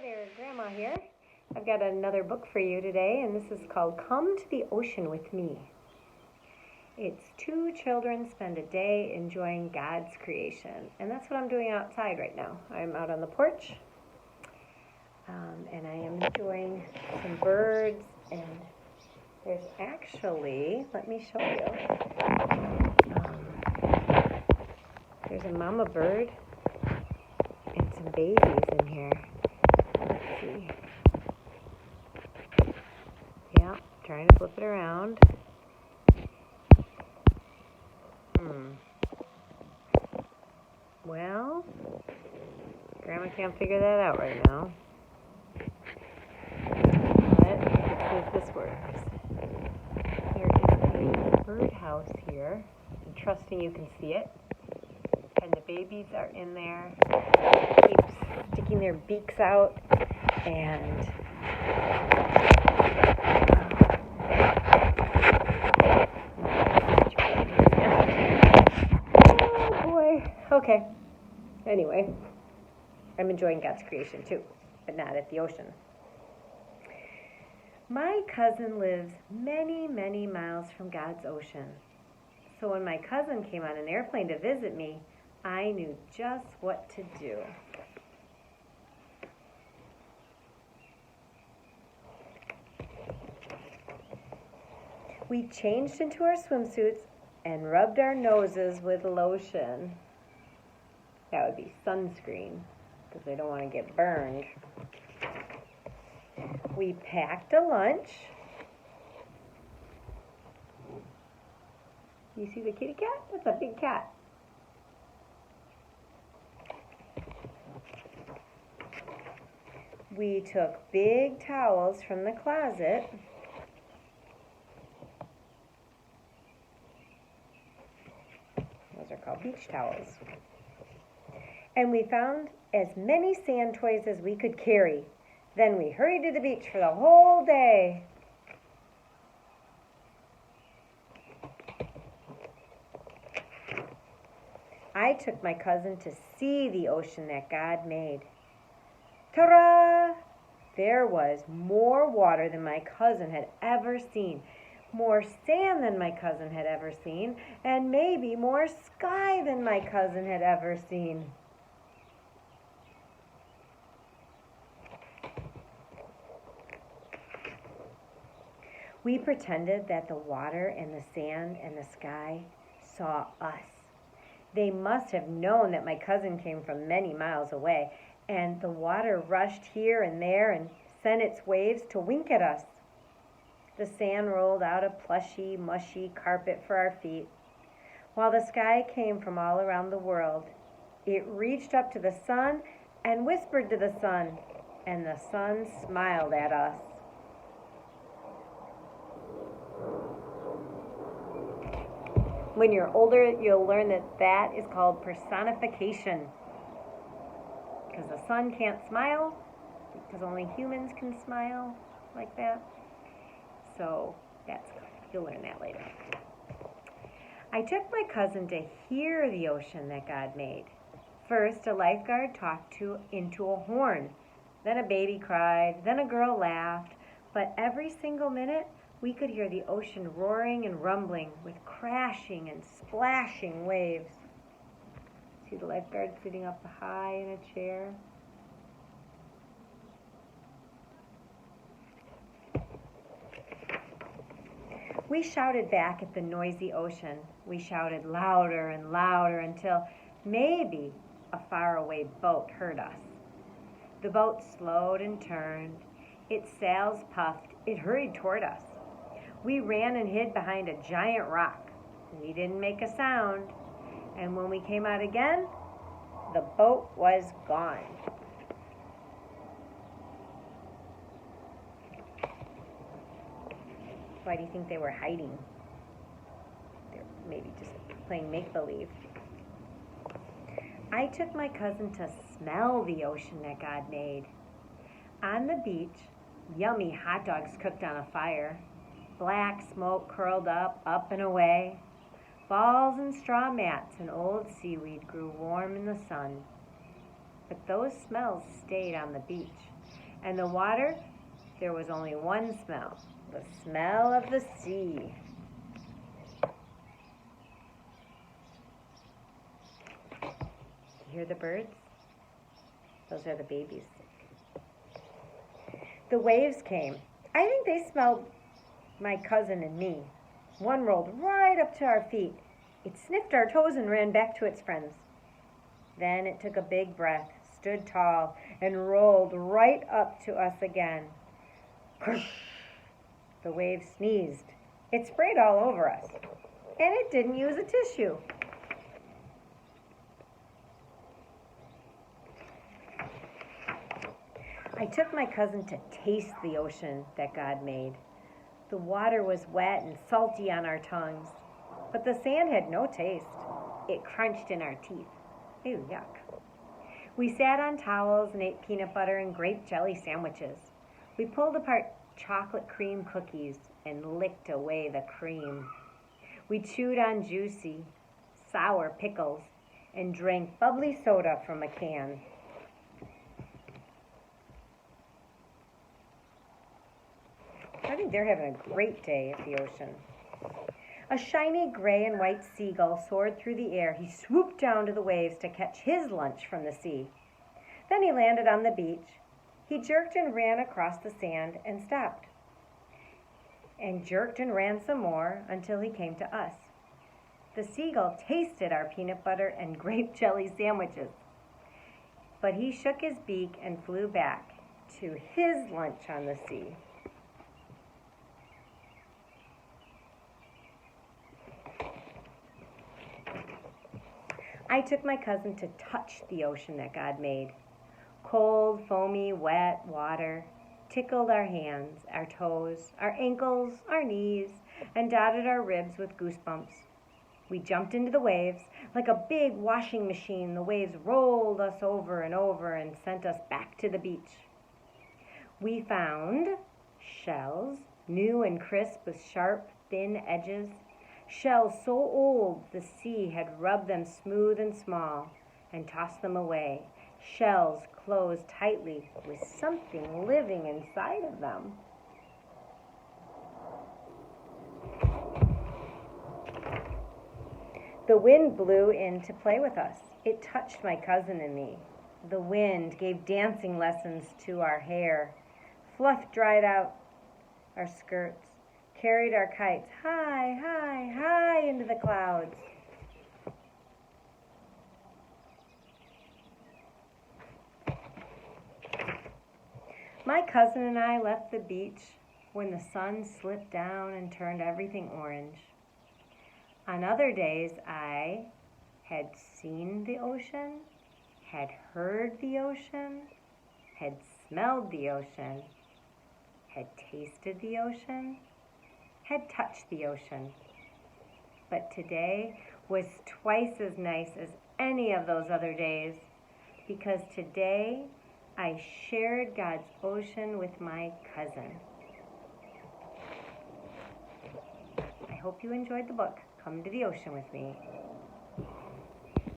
there, Grandma here. I've got another book for you today, and this is called Come to the Ocean with Me. It's two children spend a day enjoying God's creation, and that's what I'm doing outside right now. I'm out on the porch, and I am enjoying some birds, and there's actually, let me show you, there's a mama bird and some babies in here. Let's see. Yeah, trying to flip it around. Well, Grandma can't figure that out right now. But let's see if this works. There is a birdhouse here. I'm trusting you can see it. And the babies are in there. They keep sticking their beaks out. And oh boy. Okay. Anyway, I'm enjoying God's creation too, but not at the ocean. My cousin lives many, many miles from God's ocean. So when my cousin came on an airplane to visit me, I knew just what to do. We changed into our swimsuits and rubbed our noses with lotion. That would be sunscreen, because they don't want to get burned. We packed a lunch. You see the kitty cat? That's a big cat. We took big towels from the closet. Those are called beach towels. And we found as many sand toys as we could carry. Then we hurried to the beach for the whole day. I took my cousin to see the ocean that God made. Ta-da! There was more water than my cousin had ever seen, more sand than my cousin had ever seen, and maybe more sky than my cousin had ever seen. We pretended that the water and the sand and the sky saw us. They must have known that my cousin came from many miles away, and the water rushed here and there and sent its waves to wink at us. The sand rolled out a plushy, mushy carpet for our feet, while the sky came from all around the world. It reached up to the sun and whispered to the sun, and the sun smiled at us. When you're older, you'll learn that is called personification. Because the sun can't smile, because only humans can smile like that. So you'll learn that later. I took my cousin to hear the ocean that God made. First, a lifeguard talked into a horn. Then a baby cried. Then a girl laughed. But every single minute, we could hear the ocean roaring and rumbling with crashing and splashing waves. See the lifeguard sitting up high in a chair? We shouted back at the noisy ocean. We shouted louder and louder until maybe a faraway boat heard us. The boat slowed and turned. Its sails puffed. It hurried toward us. We ran and hid behind a giant rock. We didn't make a sound. And when we came out again, the boat was gone. Why do you think they were hiding? They're maybe just playing make-believe. I took my cousin to smell the ocean that God made. On the beach, yummy hot dogs cooked on a fire. Black smoke curled up and away. Balls and straw mats and old seaweed grew warm in the sun. But those smells stayed on the beach. And the water, there was only one smell, the smell of the sea. You hear the birds? Those are the babies. The waves came. I think they smelled my cousin and me. One rolled right up to our feet. It sniffed our toes and ran back to its friends. Then it took a big breath, stood tall, and rolled right up to us again. The wave sneezed. It sprayed all over us, and it didn't use a tissue. I took my cousin to taste the ocean that God made. The water was wet and salty on our tongues, but the sand had no taste. It crunched in our teeth. Ew, yuck. We sat on towels and ate peanut butter and grape jelly sandwiches. We pulled apart chocolate cream cookies and licked away the cream. We chewed on juicy, sour pickles and drank bubbly soda from a can. I think they're having a great day at the ocean. A shiny gray and white seagull soared through the air. He swooped down to the waves to catch his lunch from the sea. Then he landed on the beach. He jerked and ran across the sand and stopped. And jerked and ran some more until he came to us. The seagull tasted our peanut butter and grape jelly sandwiches. But he shook his beak and flew back to his lunch on the sea. I took my cousin to touch the ocean that God made. Cold, foamy, wet water tickled our hands, our toes, our ankles, our knees, and dotted our ribs with goosebumps. We jumped into the waves. Like a big washing machine, the waves rolled us over and sent us back to the beach. We found shells, new and crisp with sharp, thin edges. Shells so old the sea had rubbed them smooth and small and tossed them away. Shells closed tightly with something living inside of them. The wind blew in to play with us. It touched my cousin and me. The wind gave dancing lessons to our hair, fluff dried out our skirts, carried our kites high, high, high into the clouds. My cousin and I left the beach when the sun slipped down and turned everything orange. On other days, I had seen the ocean, had heard the ocean, had smelled the ocean, had tasted the ocean, had touched the ocean. But today was twice as nice as any of those other days, because today I shared God's ocean with my cousin. I hope you enjoyed the book, Come to the Ocean with Me.